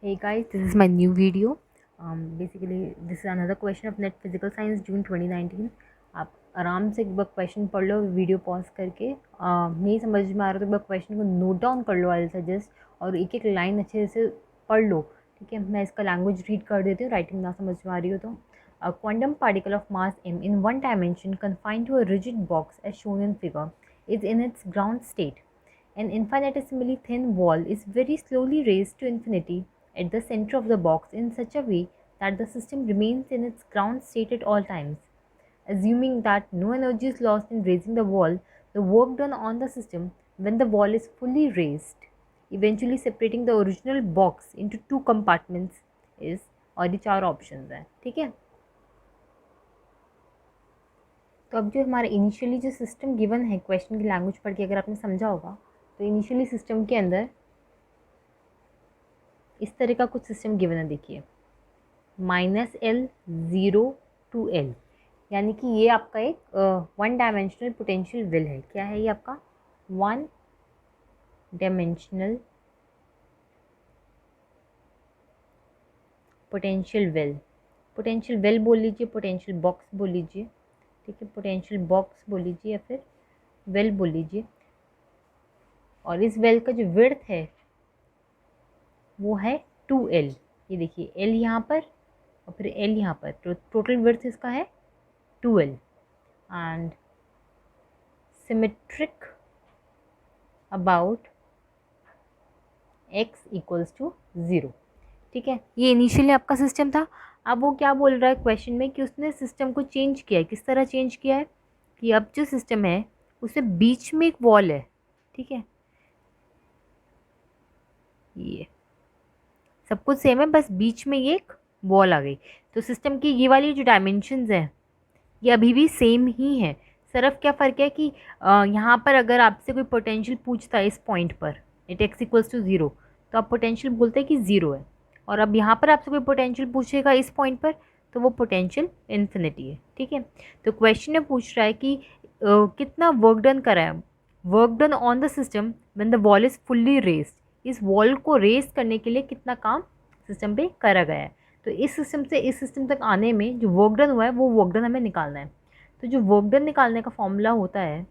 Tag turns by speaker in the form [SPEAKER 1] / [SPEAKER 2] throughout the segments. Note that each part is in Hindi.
[SPEAKER 1] Hey guys, this is my new video. Basically, this is another question of Net Physical Science June 2019. आप आराम से एक बार क्वेश्चन पढ़ लो वीडियो पॉज करके। नहीं समझ में आ रहा तो एक बार क्वेश्चन को नोट डाउन कर लो आई सजेस्ट, और एक एक लाइन अच्छे से पढ़ लो। ठीक है, मैं इसका लैंग्वेज रीड कर देती हूँ, राइटिंग ना समझ में आ रही हो तो। Quantum particle of mass m in one dimension confined to a rigid box as shown in figure is in its ground state. An infinitesimally thin wall is very slowly raised to infinity at the center of the box in such a way that the system remains in its ground state at all times. Assuming that no energy is lost in raising the wall, the work done on the system when the wall is fully raised, eventually separating the original box into two compartments, is, और ये चार ऑप्शंस हैं। ठीक है, तो अब जो हमारा इनिशियली जो सिस्टम गिवन है क्वेश्चन की लैंग्वेज पढ़ के अगर आपने समझा होगा, तो इनिशियली सिस्टम के अंदर इस तरह का कुछ सिस्टम गिवन है। देखिए, -L 0 to L, यानी कि ये आपका एक वन डायमेंशनल पोटेंशियल वेल है। क्या है ये आपका? One dimensional potential well. Potential well बोल लीजिए, पोटेंशियल बॉक्स बोल लीजिए। ठीक है, पोटेंशियल बॉक्स बोल लीजिए या फिर वेल बोल लीजिए। और इस वेल का जो विड्थ है वो है 2L। ये देखिए, L यहाँ पर और फिर L यहाँ पर, तो टोटल विड्थ इसका है 2L and symmetric about x equals to 0। ठीक है, ये इनिशियली आपका सिस्टम था। अब वो क्या बोल रहा है क्वेश्चन में कि उसने सिस्टम को चेंज किया है। किस तरह चेंज किया है कि अब जो सिस्टम है उसे बीच में एक वॉल है। ठीक है, ये सब कुछ सेम है, बस बीच में ये एक वॉल आ गई। तो सिस्टम की ये वाली जो डायमेंशंस हैं ये अभी भी सेम ही है। सिर्फ क्या फ़र्क है कि यहाँ पर अगर आपसे कोई पोटेंशियल पूछता है इस पॉइंट पर एट एक्स इक्वल्स टू 0, तो आप पोटेंशियल बोलते हैं कि 0 है। और अब यहाँ पर आपसे कोई पोटेंशियल पूछेगा इस पॉइंट पर, तो वो पोटेंशियल इन्फिनिटी है। ठीक है, तो क्वेश्चन में पूछ रहा है कि कितना वर्क डन करा है। Work done on the system when the wall is fully raised. इस वॉल को रेस करने के लिए कितना काम सिस्टम पे करा गया है। तो इस सिस्टम से इस सिस्टम तक आने में जो वर्क डन हुआ है वो वर्क डन हमें निकालना है। तो जो वर्क डन निकालने का फॉर्मूला होता है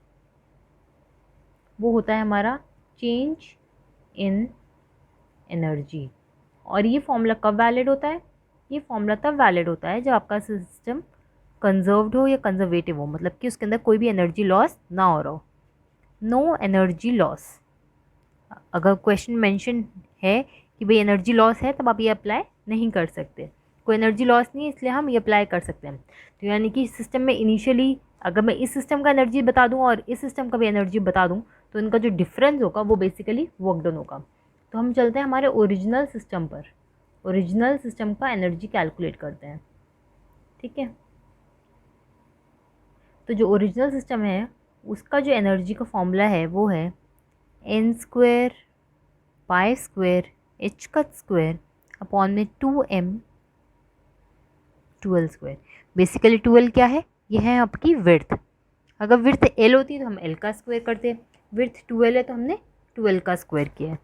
[SPEAKER 1] वो होता है हमारा चेंज इन एनर्जी। और ये फॉर्मूला कब वैलिड होता है? ये फॉर्मूला तब वैलिड होता है जब आपका सिस्टम कंजर्व्ड हो या कंजर्वेटिव हो, मतलब कि उसके अंदर कोई भी एनर्जी लॉस ना हो रहा हो। No energy loss. अगर क्वेश्चन मेंशन है कि भाई एनर्जी लॉस है, तब आप ये अप्लाई नहीं कर सकते। कोई एनर्जी लॉस नहीं है इसलिए हम ये अप्लाई कर सकते हैं। तो यानी कि सिस्टम में इनिशियली अगर मैं इस सिस्टम का एनर्जी बता दूं और इस सिस्टम का भी एनर्जी बता दूं, तो इनका जो डिफरेंस होगा वो बेसिकली वर्क डन होगा। तो हम चलते हैं हमारे ओरिजिनल सिस्टम पर। ओरिजिनल सिस्टम का एनर्जी कैलकुलेट करते हैं। ठीक है, तो जो ओरिजिनल सिस्टम है उसका जो एनर्जी का फॉर्मूला है वो है n² π² h² अपॉन में 2m 2l²। बेसिकली 2l क्या है? ये है आपकी विड्थ। अगर विड्थ l होती तो हम l का स्क्वायर करते। विड्थ 2l है तो हमने 2l का स्क्वायर किया है।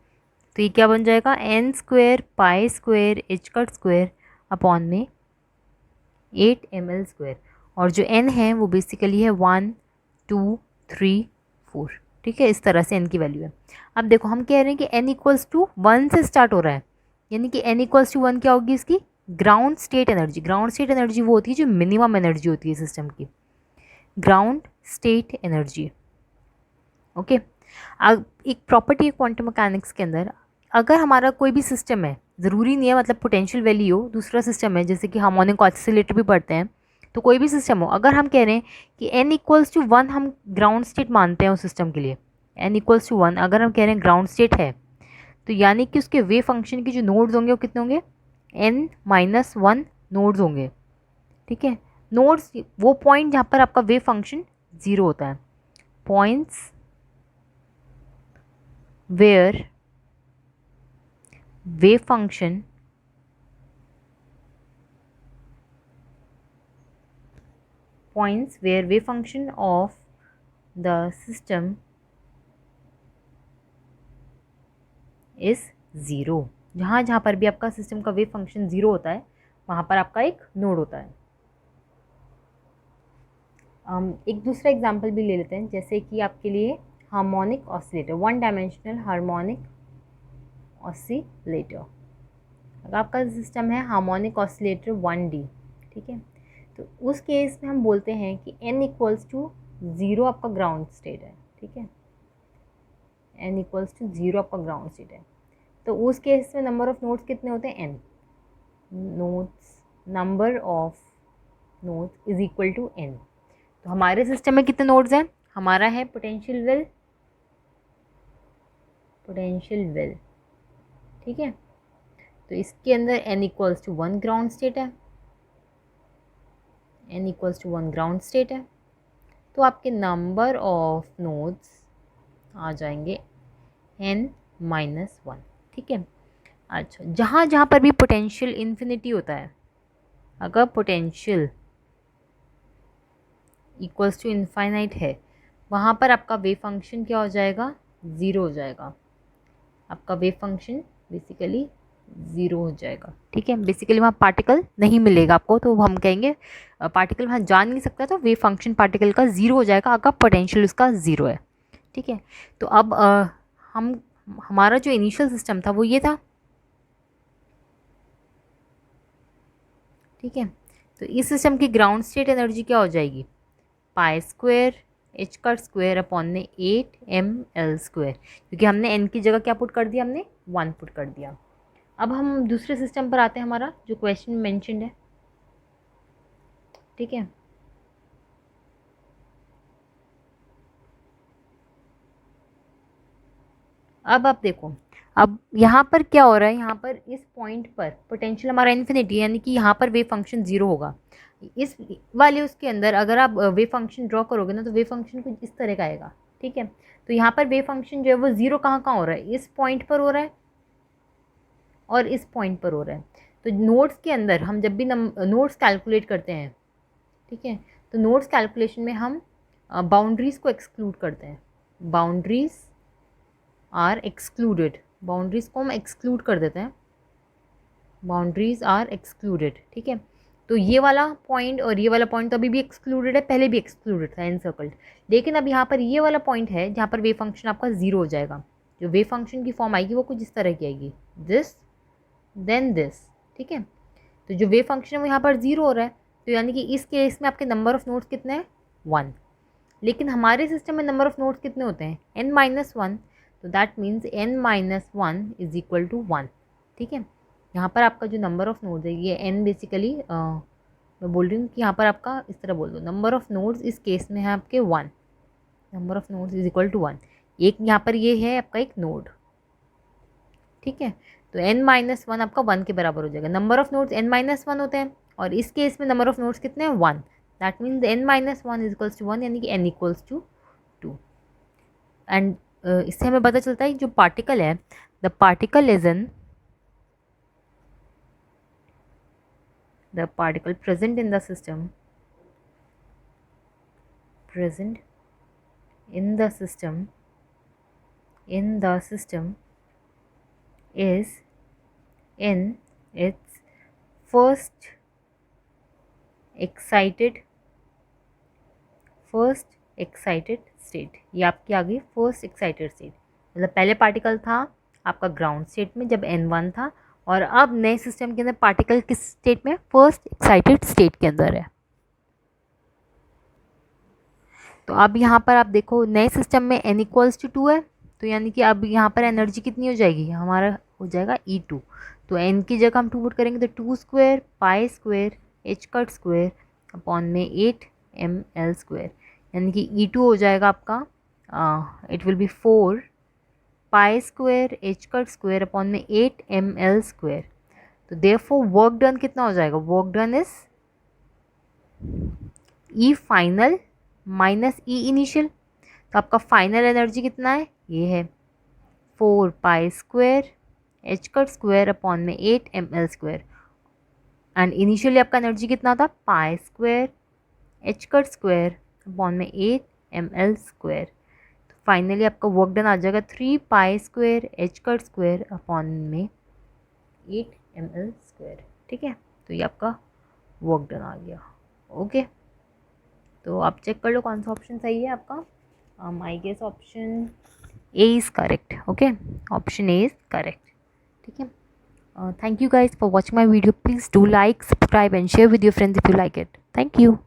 [SPEAKER 1] तो ये क्या बन जाएगा? n² π² h² अपॉन में 8ml²। और जो n है वो बेसिकली है 1 2 3 4। ठीक है, इस तरह से n की वैल्यू है। अब देखो, हम कह रहे हैं कि n इक्वल्स टू 1 से स्टार्ट हो रहा है, यानी कि n इक्वल्स टू 1 क्या होगी इसकी? Ground state energy. Ground state energy वो होती है जो मिनिमम एनर्जी होती है सिस्टम की, ग्राउंड स्टेट एनर्जी। ओके, अब एक प्रॉपर्टी है क्वांटम मैकेनिक्स के अंदर, अगर हमारा कोई भी सिस्टम है, ज़रूरी नहीं है मतलब पोटेंशियल वैल्यू हो, दूसरा सिस्टम है जैसे कि हार्मोनिक ऑसिलेटर भी पढ़ते हैं, तो कोई भी सिस्टम हो, अगर हम कह रहे हैं कि n इक्वल्स टू 1 हम ग्राउंड स्टेट मानते हैं उस सिस्टम के लिए, n इक्वल्स टू 1 अगर हम कह रहे हैं ग्राउंड स्टेट है, तो यानी कि उसके वेव फंक्शन के जो नोड्स होंगे वो कितने होंगे? n-1 नोड्स होंगे। ठीक है, नोड्स वो पॉइंट जहाँ पर आपका वेव फंक्शन 0 होता है। Points where wave function points where wave function of the system is 0। जहाँ जहाँ पर भी आपका सिस्टम का वेव फंक्शन ज़ीरो होता है वहाँ पर आपका एक नोड होता है। एक दूसरा एग्जांपल भी ले लेते हैं, जैसे कि आपके लिए harmonic oscillator, one dimensional harmonic oscillator. अगर आपका सिस्टम है हार्मोनिक ऑसिलेटर 1D, ठीक है, तो उस केस में हम बोलते हैं कि n इक्वल्स टू ज़ीरो आपका ग्राउंड स्टेट है, ठीक है, n इक्वल्स टू ज़ीरो आपका ग्राउंड स्टेट है। तो उस केस में नंबर ऑफ नोड्स कितने होते हैं? n nodes, number of nodes is equal to n। तो हमारे सिस्टम में कितने नोड्स हैं? हमारा है पोटेंशियल वेल, ठीक है, तो इसके अंदर n equals to 1 ground state है, n equals to 1 ground state है। तो आपके नंबर ऑफ नोड्स आ जाएंगे n-1, ठीक है। अच्छा, जहाँ जहाँ पर भी पोटेंशियल इन्फिनिटी होता है, अगर पोटेंशियल इक्वल्स टू इनफाइनाइट है, वहाँ पर आपका वेव फंक्शन क्या हो जाएगा? ज़ीरो हो जाएगा। आपका वेव फंक्शन बेसिकली ज़ीरो हो जाएगा, ठीक है। बेसिकली वहाँ पार्टिकल नहीं मिलेगा आपको, तो हम कहेंगे पार्टिकल वहाँ जा नहीं सकता, तो वेव फंक्शन पार्टिकल का ज़ीरो हो जाएगा अगर पोटेंशियल उसका ज़ीरो है, ठीक है। तो अब हम हमारा जो इनिशियल सिस्टम था वो ये था, ठीक है। तो इस सिस्टम की ग्राउंड स्टेट एनर्जी क्या हो जाएगी? पाई स्क्वेयर एच का स्क्वेयर अपॉन में 8ml², क्योंकि हमने n की जगह क्या पुट कर दिया? हमने 1 पुट कर दिया। अब हम दूसरे सिस्टम पर आते हैं, हमारा जो क्वेश्चन मेंशन्ड है, ठीक है। अब आप देखो, अब यहाँ पर क्या हो रहा है? यहाँ पर इस पॉइंट पर पोटेंशियल हमारा इन्फिनिटी, यानी कि यहाँ पर वेव फंक्शन ज़ीरो होगा। इस वाले उसके अंदर अगर आप वेव फंक्शन ड्रॉ करोगे ना, तो वेव फंक्शन कुछ इस तरह का आएगा, ठीक है। तो यहाँ पर वेव फंक्शन जो है वो ज़ीरो कहाँ कहाँ हो रहा है? इस पॉइंट पर हो रहा है और इस पॉइंट पर हो रहा है। तो नोड्स के अंदर हम जब भी नोड्स कैलकुलेट करते हैं, ठीक है, तो नोड्स कैलकुलेशन में हम बाउंड्रीज़ को एक्सक्लूड करते हैं। बाउंड्रीज़ आर एक्सक्लूडेड, बाउंड्रीज़ को हम एक्सक्लूड कर देते हैं, बाउंड्रीज़ आर एक्सक्लूडेड, ठीक है। तो ये वाला पॉइंट और ये वाला पॉइंट तो अभी भी एक्सक्लूडेड है, पहले भी एक्सक्लूडेड था, एनसर्कल्ड। लेकिन अब यहाँ पर ये वाला पॉइंट है जहाँ पर वेव फंक्शन आपका ज़ीरो हो जाएगा। जो वेव फंक्शन की फॉर्म आएगी वो कुछ इस तरह की आएगी, दिस देन दिस, ठीक है। तो जो वेव फंक्शन है वो यहाँ पर ज़ीरो हो रहा है, तो यानी कि इस केस में आपके नंबर ऑफ नोड्स कितने हैं? 1। लेकिन हमारे सिस्टम में नंबर ऑफ नोड्स कितने होते हैं? n-1, तो that means n-1 is equal to 1, ठीक है। यहाँ पर आपका जो नंबर ऑफ नोड्स है ये n बेसिकली, मैं बोल रही हूँ कि यहाँ पर आपका इस तरह बोल दो, नंबर ऑफ नोड्स इस केस में है आपके 1, number of nodes is equal to 1। एक यहाँ पर ये है आपका एक नोड, ठीक है। तो n-1 आपका 1 के बराबर हो जाएगा। नंबर ऑफ नोड्स n-1 होते हैं और इस केस में नंबर ऑफ नोड्स कितने हैं? 1। That means n-1 is equals to 1, यानी कि n इक्वल्स टू 2। एंड इससे हमें पता चलता है जो पार्टिकल है, the particle is in the particle present in the system, present in the system is in its first excited state. ये आपकी आ गई फर्स्ट एक्साइटेड स्टेट, मतलब पहले पार्टिकल था आपका ग्राउंड स्टेट में जब n1 था, और अब नए सिस्टम के अंदर पार्टिकल किस स्टेट में? फर्स्ट एक्साइटेड स्टेट के अंदर है। तो अब यहाँ पर आप देखो नए सिस्टम में n इक्वल्स टू 2 है, तो यानी कि अब यहाँ पर एनर्जी कितनी हो जाएगी? हमारा हो जाएगा E2। तो n की जगह हम 2 पुट करेंगे तो 2 square pi square H cut square upon में 8ml², यानी कि E2 हो जाएगा आपका, it will be 4 pi square H cut square upon में 8ml²। तो देयरफॉर वर्क डन कितना हो जाएगा? Work done is E final minus E initial. तो आपका फाइनल एनर्जी कितना है? ये है 4 pi square H cut square upon में 8ml², एंड इनिशियली आपका एनर्जी कितना था? Pi square H cut square upon में 8ml²। फाइनली आपका वर्क डन आ जाएगा 3 pi square H cut square upon में 8 ml²। ठीक है, तो ये आपका वर्क डन आ गया। ओके, तो आप चेक कर लो कौन सा ऑप्शन सही है आपका। My guess option A is correct. Okay, option A is correct. ठीक है, thank you guys for watching my video. Please do like, subscribe and share with your friends if you like it. Thank you.